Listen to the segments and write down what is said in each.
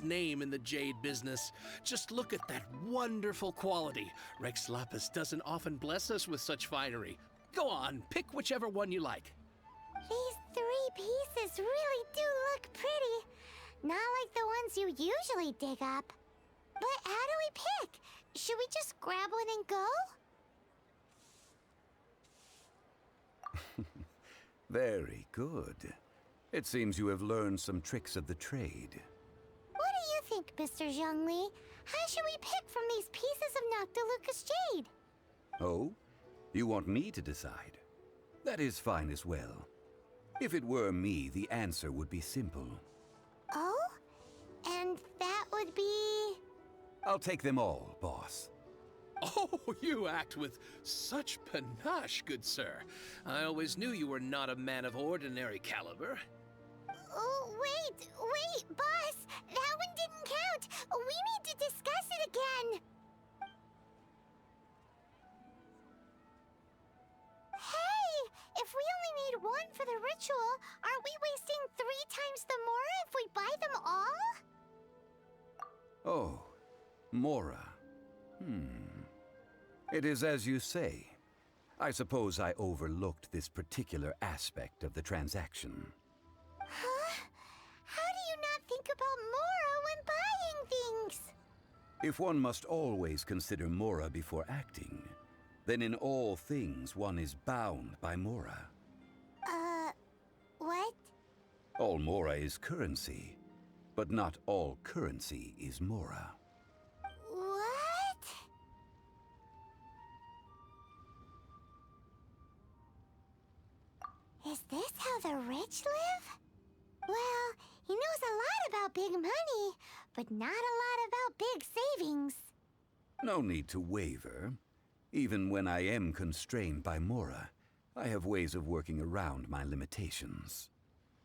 name in the jade business. Just look at that wonderful quality. Rex Lapis doesn't often bless us with such finery. Go on, pick whichever one you like. These 3 pieces really do look pretty. Not like the ones you usually dig up. But how do we pick? Should we just grab one and go? Very good. It seems you have learned some tricks of the trade. What do you think, Mr. Zhongli? How should we pick from these pieces of Noctilucous jade? Oh? You want me to decide? That is fine as well. If it were me, the answer would be simple. Oh? And that would be... I'll take them all, boss. Oh, you act with such panache, good sir. I always knew you were not a man of ordinary caliber. Oh, wait, boss! That one didn't count! We need to discuss it again! Hey! If we only need one for the ritual, aren't we wasting 3 times the Mora if we buy them all? Oh, Mora. It is as you say. I suppose I overlooked this particular aspect of the transaction. Huh? How do you not think about Mora when buying things? If one must always consider Mora before acting, then in all things one is bound by Mora. What? All Mora is currency, but not all currency is Mora. What? Is this how the rich live? Well, he knows a lot about big money, but not a lot about big savings. No need to waver. Even when I am constrained by Mora, I have ways of working around my limitations.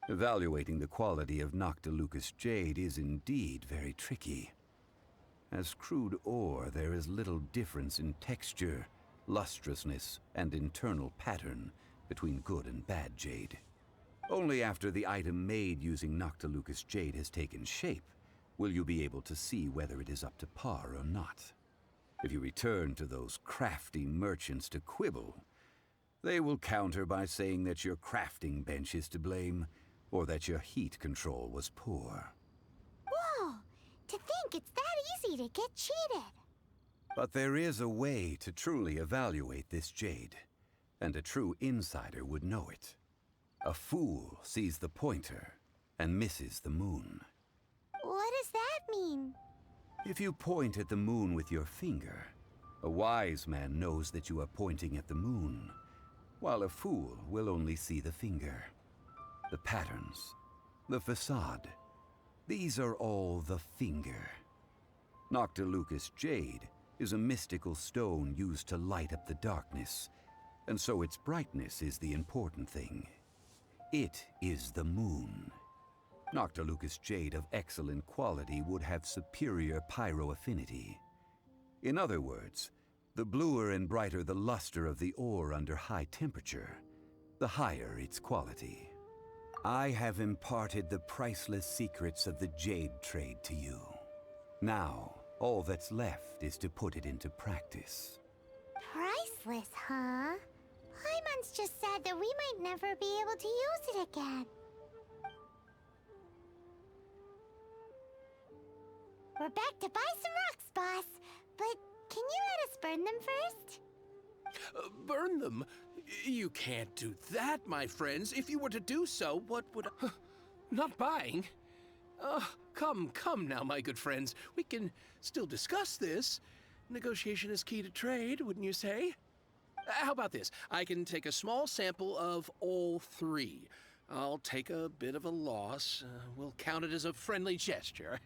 Evaluating the quality of Noctilucous jade is indeed very tricky. As crude ore, there is little difference in texture, lustrousness, and internal pattern between good and bad jade. Only after the item made using Noctilucous jade has taken shape will you be able to see whether it is up to par or not. If you return to those crafty merchants to quibble, they will counter by saying that your crafting bench is to blame, or that your heat control was poor. Whoa! To think it's that easy to get cheated. But there is a way to truly evaluate this jade, and a true insider would know it. A fool sees the pointer and misses the moon. What does that mean? If you point at the moon with your finger, a wise man knows that you are pointing at the moon, while a fool will only see the finger. The patterns, the facade, these are all the finger. Noctilucous jade is a mystical stone used to light up the darkness, and so its brightness is the important thing. It is the moon. Noctilucous jade of excellent quality would have superior pyroaffinity. In other words, the bluer and brighter the luster of the ore under high temperature, the higher its quality. I have imparted the priceless secrets of the jade trade to you. Now, all that's left is to put it into practice. Priceless, huh? Hyman's just said that we might never be able to use it again. We're back to buy some rocks, boss. But can you let us burn them first? Burn them? You can't do that, my friends. If you were to do so, what would... Not buying? Come now, my good friends. We can still discuss this. Negotiation is key to trade, wouldn't you say? How about this? I can take a small sample of all 3. I'll take a bit of a loss. We'll count it as a friendly gesture.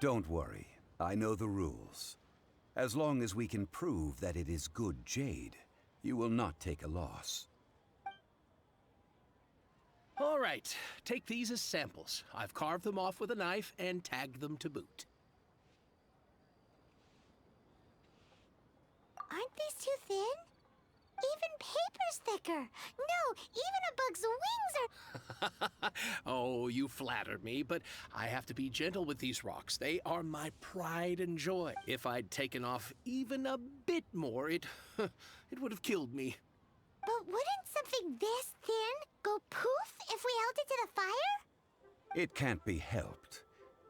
Don't worry. I know the rules. As long as we can prove that it is good jade, you will not take a loss. All right, take these as samples. I've carved them off with a knife and tagged them to boot. Aren't these too thin? Even paper's thicker. No, even a bug's wings are... Oh, you flatter me, but I have to be gentle with these rocks. They are my pride and joy. If I'd taken off even a bit more, it would have killed me. But wouldn't something this thin go poof if we held it to the fire? It can't be helped.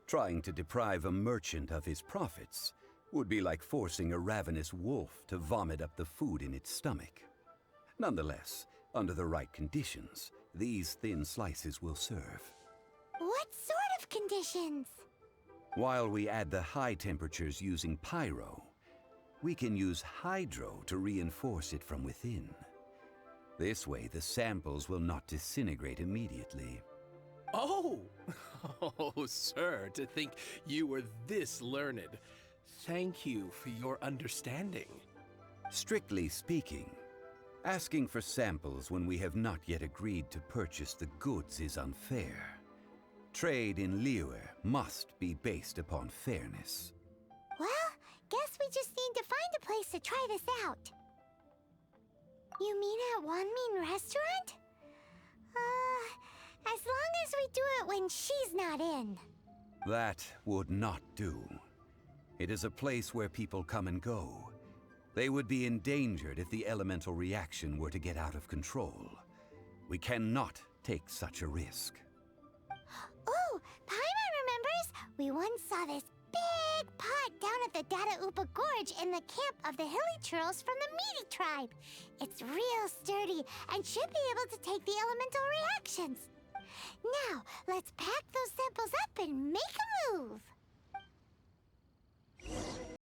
Trying to deprive a merchant of his profits would be like forcing a ravenous wolf to vomit up the food in its stomach. Nonetheless, under the right conditions, these thin slices will serve. What sort of conditions? While we add the high temperatures using pyro, we can use hydro to reinforce it from within. This way, the samples will not disintegrate immediately. Oh! Oh, sir, to think you were this learned. Thank you for your understanding. Strictly speaking, asking for samples when we have not yet agreed to purchase the goods is unfair. Trade in Liyue must be based upon fairness. Well, guess we just need to find a place to try this out. You mean at Wanmin Restaurant? As long as we do it when she's not in. That would not do. It is a place where people come and go. They would be endangered if the elemental reaction were to get out of control. We cannot take such a risk. Oh, Paimon remembers! We once saw this big pot down at the Dada Upa Gorge in the camp of the Hilly Churls from the Meaty tribe. It's real sturdy and should be able to take the elemental reactions. Now, let's pack those samples up and make a move!